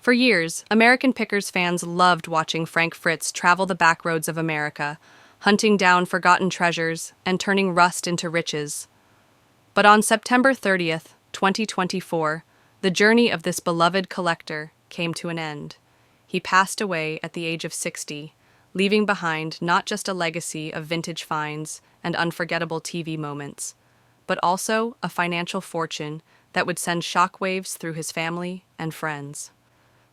For years, American Pickers fans loved watching Frank Fritz travel the back roads of America, hunting down forgotten treasures and turning rust into riches. But on September 30th, 2024, the journey of this beloved collector came to an end. He passed away at the age of 60, leaving behind not just a legacy of vintage finds and unforgettable TV moments, but also a financial fortune that would send shockwaves through his family and friends.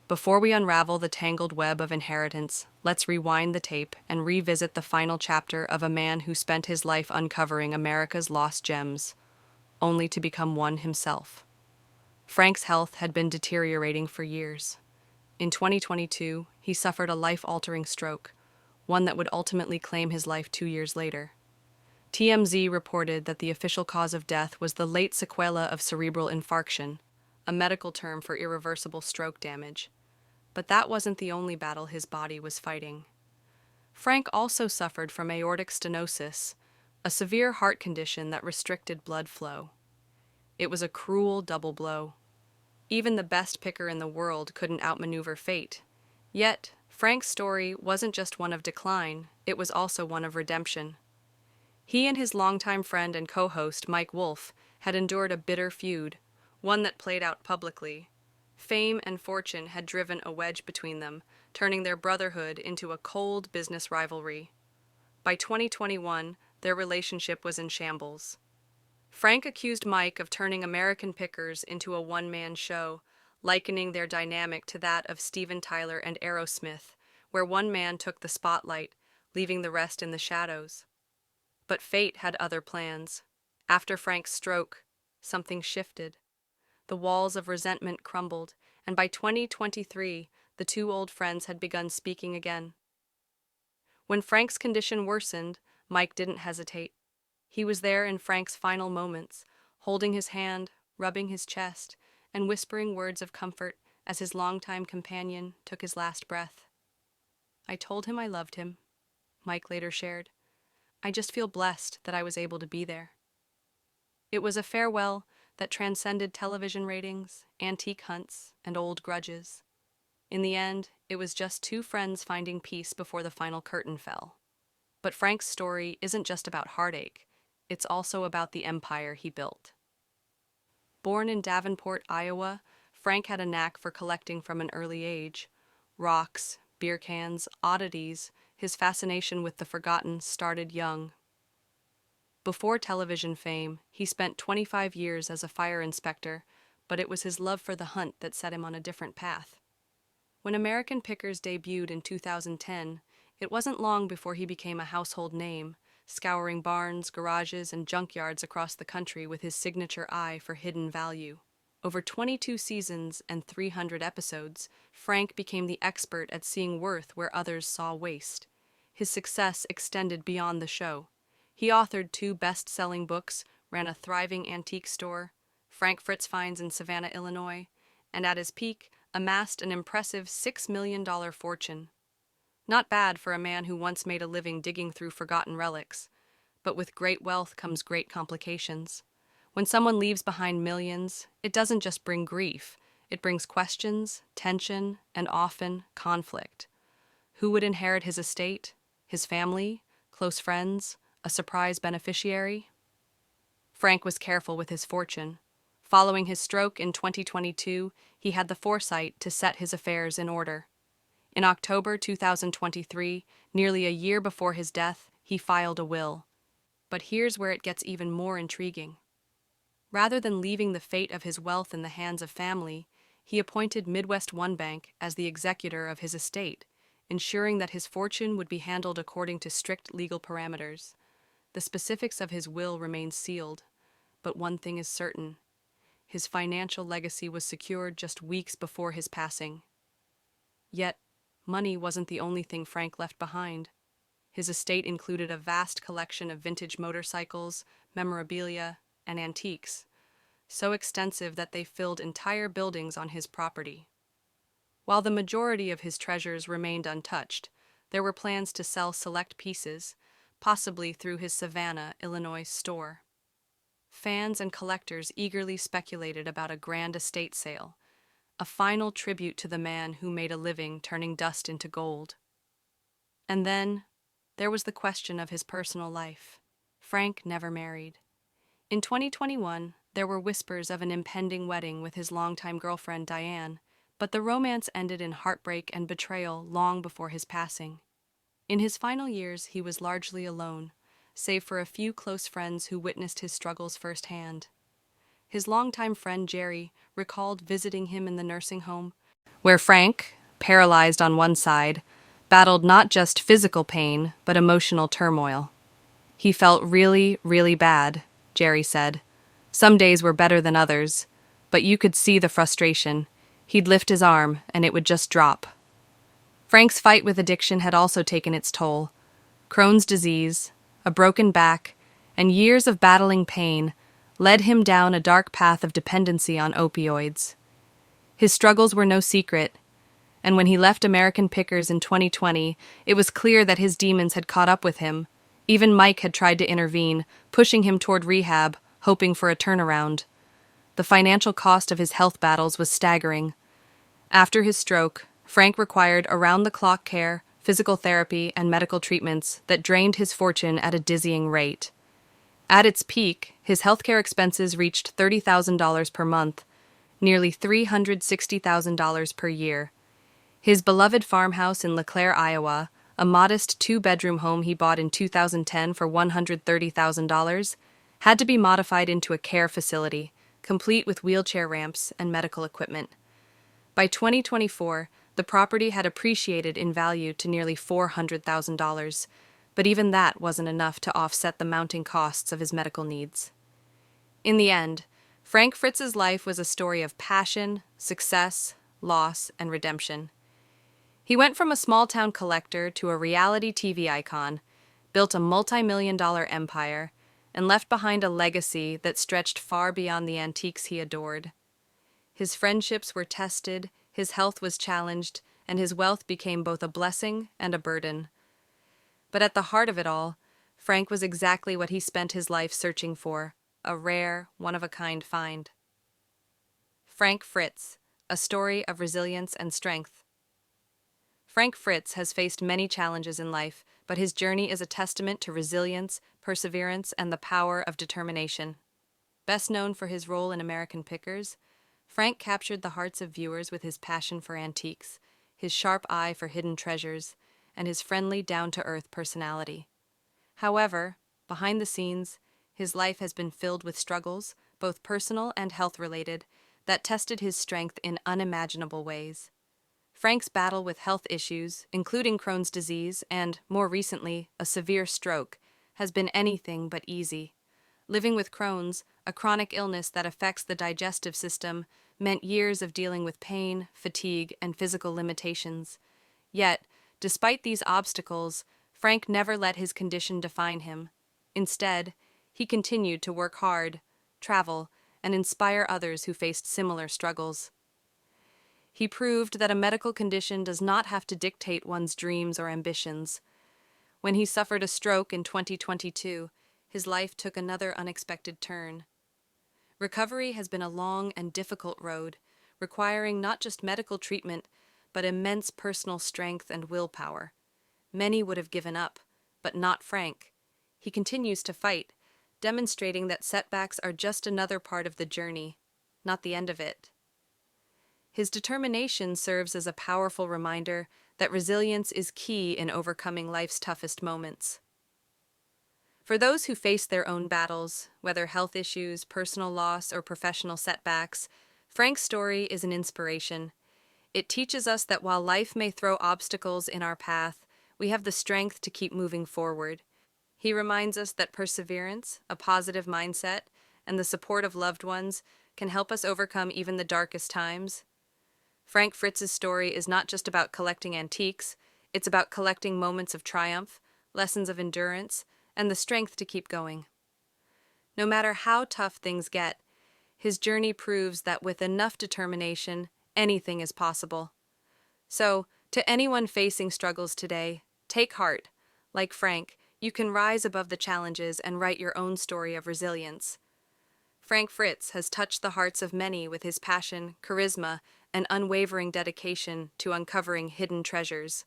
Before we unravel the tangled web of inheritance, let's rewind the tape and revisit the final chapter of a man who spent his life uncovering America's lost gems, only to become one himself. Frank's health had been deteriorating for years. In 2022, he suffered a life-altering stroke, one that would ultimately claim his life 2 years later. TMZ reported that the official cause of death was the late sequela of cerebral infarction, a medical term for irreversible stroke damage. But that wasn't the only battle his body was fighting. Frank also suffered from aortic stenosis, a severe heart condition that restricted blood flow. It was a cruel double blow. Even the best picker in the world couldn't outmaneuver fate. Yet, Frank's story wasn't just one of decline, it was also one of redemption. He and his longtime friend and co-host, Mike Wolfe, had endured a bitter feud, one that played out publicly. Fame and fortune had driven a wedge between them, turning their brotherhood into a cold business rivalry. By 2021, their relationship was in shambles. Frank accused Mike of turning American Pickers into a one-man show, likening their dynamic to that of Steven Tyler and Aerosmith, where one man took the spotlight, leaving the rest in the shadows. But fate had other plans. After Frank's stroke, something shifted. The walls of resentment crumbled, and by 2023, the two old friends had begun speaking again. When Frank's condition worsened, Mike didn't hesitate. He was there in Frank's final moments, holding his hand, rubbing his chest, and whispering words of comfort as his longtime companion took his last breath. "I told him I loved him," Mike later shared. "I just feel blessed that I was able to be there." It was a farewell that transcended television ratings, antique hunts, and old grudges. In the end, it was just two friends finding peace before the final curtain fell. But Frank's story isn't just about heartache, it's also about the empire he built. Born in Davenport, Iowa, Frank had a knack for collecting from an early age. Rocks, beer cans, oddities, his fascination with the forgotten started young. Before television fame, he spent 25 years as a fire inspector, but it was his love for the hunt that set him on a different path. When American Pickers debuted in 2010, it wasn't long before he became a household name, scouring barns, garages, and junkyards across the country with his signature eye for hidden value. Over 22 seasons and 300 episodes, Frank became the expert at seeing worth where others saw waste. His success extended beyond the show. He authored 2 best-selling books, ran a thriving antique store, Frank Fritz Finds in Savannah, Illinois, and at his peak, amassed an impressive $6 million fortune. Not bad for a man who once made a living digging through forgotten relics. But with great wealth comes great complications. When someone leaves behind millions, it doesn't just bring grief. It brings questions, tension, and often conflict. Who would inherit his estate? His family? Close friends? A surprise beneficiary? Frank was careful with his fortune. Following his stroke in 2022, he had the foresight to set his affairs in order. In October 2023, nearly a year before his death, he filed a will. But here's where it gets even more intriguing. Rather than leaving the fate of his wealth in the hands of family, he appointed Midwest One Bank as the executor of his estate, ensuring that his fortune would be handled according to strict legal parameters. The specifics of his will remain sealed, but one thing is certain. His financial legacy was secured just weeks before his passing. Yet, money wasn't the only thing Frank left behind. His estate included a vast collection of vintage motorcycles, memorabilia, and antiques, so extensive that they filled entire buildings on his property. While the majority of his treasures remained untouched, there were plans to sell select pieces, possibly through his Savannah, Illinois store. Fans and collectors eagerly speculated about a grand estate sale, a final tribute to the man who made a living turning dust into gold. And then there was the question of his personal life. Frank never married. In 2021, there were whispers of an impending wedding with his longtime girlfriend Diane, but the romance ended in heartbreak and betrayal long before his passing. In his final years, he was largely alone, save for a few close friends who witnessed his struggles firsthand. His longtime friend Jerry recalled visiting him in the nursing home, where Frank, paralyzed on one side, battled not just physical pain, but emotional turmoil. He felt really, really bad, Jerry said. Some days were better than others, but you could see the frustration. He'd lift his arm, and it would just drop. Frank's fight with addiction had also taken its toll. Crohn's disease, a broken back, and years of battling pain led him down a dark path of dependency on opioids. His struggles were no secret, and when he left American Pickers in 2020, it was clear that his demons had caught up with him. Even Mike had tried to intervene, pushing him toward rehab, hoping for a turnaround. The financial cost of his health battles was staggering. After his stroke, Frank required around-the-clock care, physical therapy, and medical treatments that drained his fortune at a dizzying rate. At its peak, his healthcare expenses reached $30,000 per month, nearly $360,000 per year. His beloved farmhouse in LeClaire, Iowa, a modest two-bedroom home he bought in 2010 for $130,000, had to be modified into a care facility, complete with wheelchair ramps and medical equipment. By 2024, the property had appreciated in value to nearly $400,000, but even that wasn't enough to offset the mounting costs of his medical needs. In the end, Frank Fritz's life was a story of passion, success, loss, and redemption. He went from a small-town collector to a reality TV icon, built a multi-million-dollar empire, and left behind a legacy that stretched far beyond the antiques he adored. His friendships were tested, his health was challenged, and his wealth became both a blessing and a burden. But at the heart of it all, Frank was exactly what he spent his life searching for, a rare, one-of-a-kind find. Frank Fritz, a story of resilience and strength. Frank Fritz has faced many challenges in life, but his journey is a testament to resilience, perseverance, and the power of determination. Best known for his role in American Pickers, Frank captured the hearts of viewers with his passion for antiques, his sharp eye for hidden treasures, and his friendly, down-to-earth personality. However, behind the scenes, his life has been filled with struggles, both personal and health-related, that tested his strength in unimaginable ways. Frank's battle with health issues, including Crohn's disease and, more recently, a severe stroke, has been anything but easy. Living with Crohn's, a chronic illness that affects the digestive system, meant years of dealing with pain, fatigue, and physical limitations. Yet, despite these obstacles, Frank never let his condition define him. Instead, he continued to work hard, travel, and inspire others who faced similar struggles. He proved that a medical condition does not have to dictate one's dreams or ambitions. When he suffered a stroke in 2022, his life took another unexpected turn. Recovery has been a long and difficult road, requiring not just medical treatment, but immense personal strength and willpower. Many would have given up, but not Frank. He continues to fight, demonstrating that setbacks are just another part of the journey, not the end of it. His determination serves as a powerful reminder that resilience is key in overcoming life's toughest moments. For those who face their own battles, whether health issues, personal loss, or professional setbacks, Frank's story is an inspiration. It teaches us that while life may throw obstacles in our path, we have the strength to keep moving forward. He reminds us that perseverance, a positive mindset, and the support of loved ones can help us overcome even the darkest times. Frank Fritz's story is not just about collecting antiques, it's about collecting moments of triumph, lessons of endurance, and the strength to keep going. No matter how tough things get, his journey proves that with enough determination, anything is possible. So, to anyone facing struggles today, take heart. Like Frank, you can rise above the challenges and write your own story of resilience. Frank Fritz has touched the hearts of many with his passion, charisma, and unwavering dedication to uncovering hidden treasures.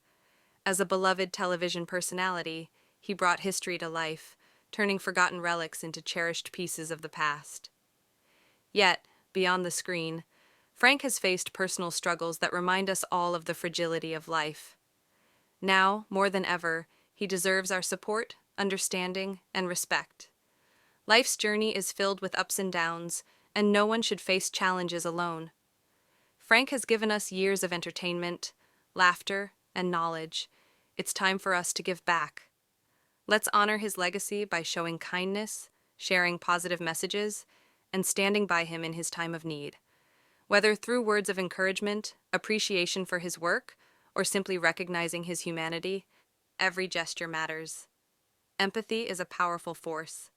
As a beloved television personality, he brought history to life, turning forgotten relics into cherished pieces of the past. Yet, beyond the screen, Frank has faced personal struggles that remind us all of the fragility of life. Now, more than ever, he deserves our support, understanding, and respect. Life's journey is filled with ups and downs, and no one should face challenges alone. Frank has given us years of entertainment, laughter, and knowledge. It's time for us to give back. Let's honor his legacy by showing kindness, sharing positive messages, and standing by him in his time of need. Whether through words of encouragement, appreciation for his work, or simply recognizing his humanity, every gesture matters. Empathy is a powerful force.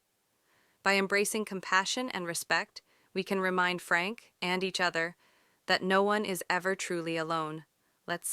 By embracing compassion and respect, we can remind Frank and each other that no one is ever truly alone. Let's